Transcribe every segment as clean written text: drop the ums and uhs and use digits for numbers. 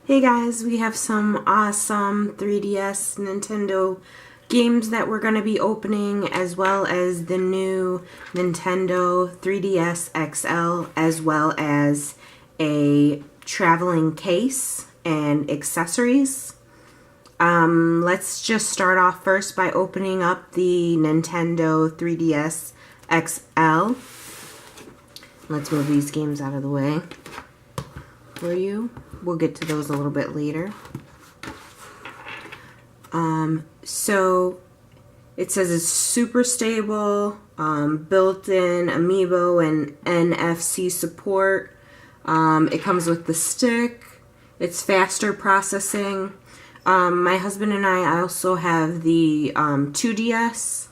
Hey guys, we have some awesome 3DS Nintendo games that we're going to be opening, as well as the new Nintendo 3DS XL, as well as a traveling case and accessories. Let's just start off first by opening up the Nintendo 3DS XL. Let's move these games out of the way for you. We'll get to those a little bit later. So it says it's super stable, built-in amiibo and NFC support. It comes with the stick. It's faster processing. My husband and I also have the 2DS,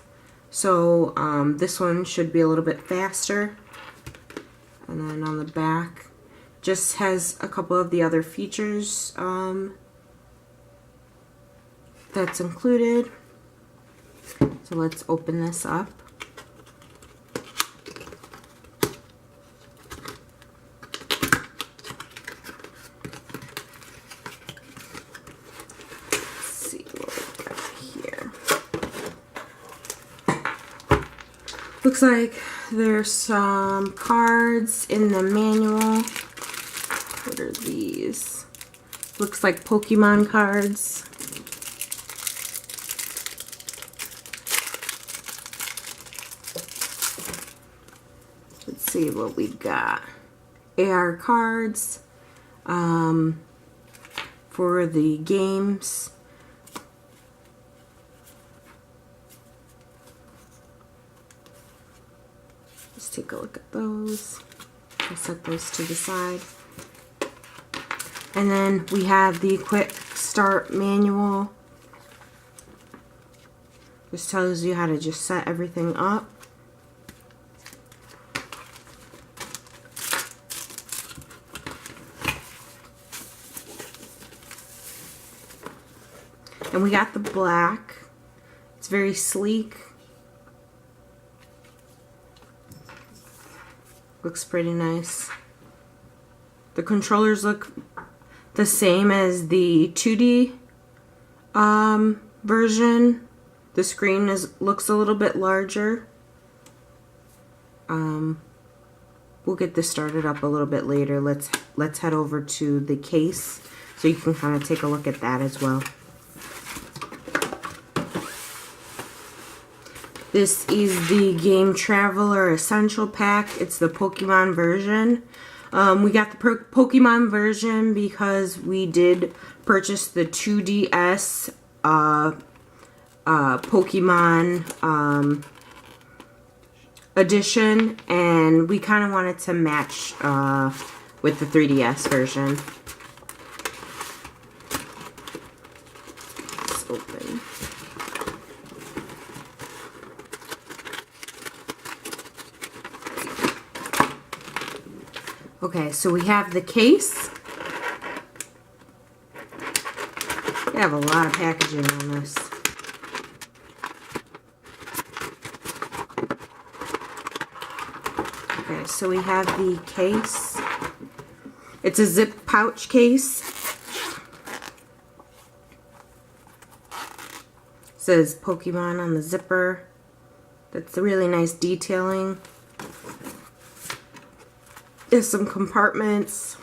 so this one should be a little bit faster. And then on the back, just has a couple of the other features that's included. So let's open this up. Let's see what we got here. Looks like there's some cards in the manual. What are these? Looks like Pokemon cards. Let's see what we got. AR cards for the games. Let's take a look at those. I'll set those to the side. And then we have the quick start manual. This tells you how to just set everything up. And we got the black. It's very sleek. Looks pretty nice. The controllers look the same as the 2D version. The screen looks a little bit larger. We'll get this started up a little bit later. Let's head over to the case so you can kind of take a look at that as well. This is the Game Traveler Essential Pack. It's the Pokemon version. We got the Pokemon version because we did purchase the 2DS Pokemon edition, and we kind of wanted to match with the 3DS version. Let's open. Okay, so we have the case. We have a lot of packaging on this. Okay, so we have the case. It's a zip pouch case. It says Pokemon on the zipper. That's really nice detailing. There's some compartments,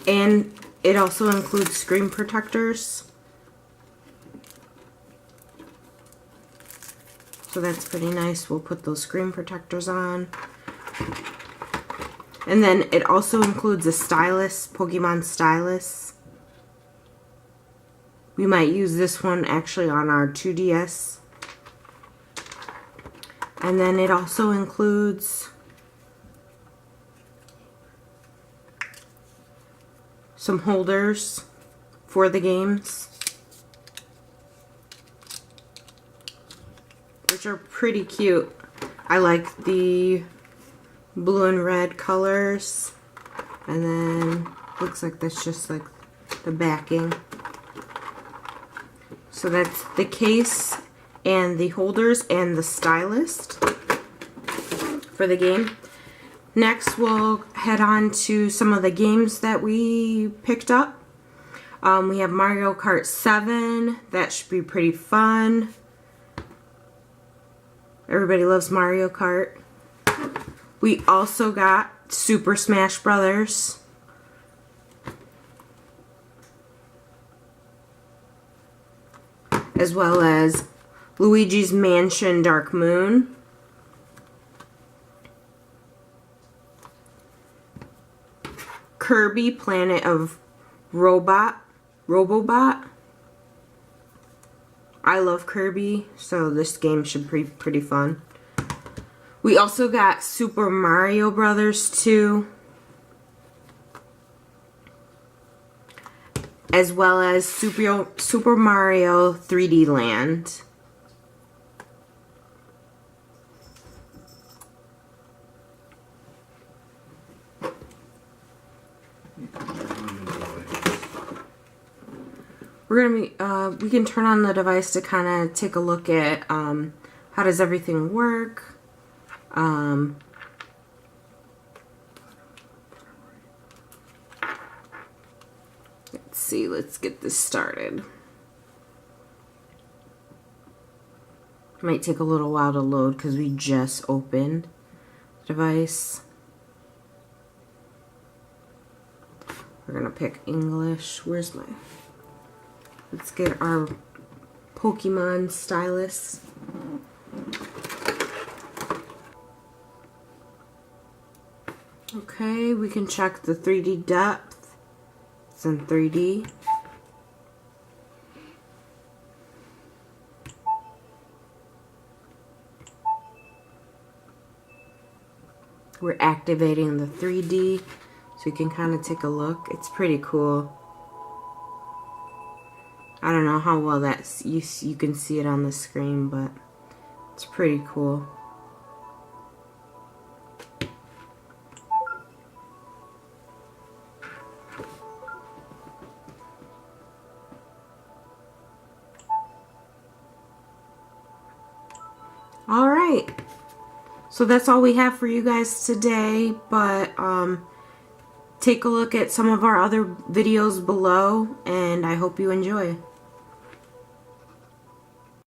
and it also includes screen protectors, so that's pretty nice. We'll put those screen protectors on, and then it also includes a stylus, Pokemon stylus. We might use this one actually on our 2DS. And then it also includes some holders for the games, which are pretty cute. I like the blue and red colors. And then looks like that's just like the backing. So that's the case and the holders and the stylus for the game. Next, we'll head on to some of the games that we picked up. We have Mario Kart 7. That should be pretty fun. Everybody loves Mario Kart. We also got Super Smash Brothers. As well as Luigi's Mansion Dark Moon. Kirby Planet of Robobot. I love Kirby, so this game should be pretty fun. We also got Super Mario Brothers 2. As well as Super Mario 3D Land. We're gonna be, we can turn on the device to kind of take a look at how does everything work. Let's see, let's get this started. Might take a little while to load because we just opened the device. We're gonna pick English. Where's my... Let's get our Pokemon stylus. Okay, we can check the 3D depth. It's in 3D. We're activating the 3D so you can kind of take a look. It's pretty cool. I don't know how well that's you can see it on the screen, but it's pretty cool. All right. So that's all we have for you guys today, but take a look at some of our other videos below, and I hope you enjoy.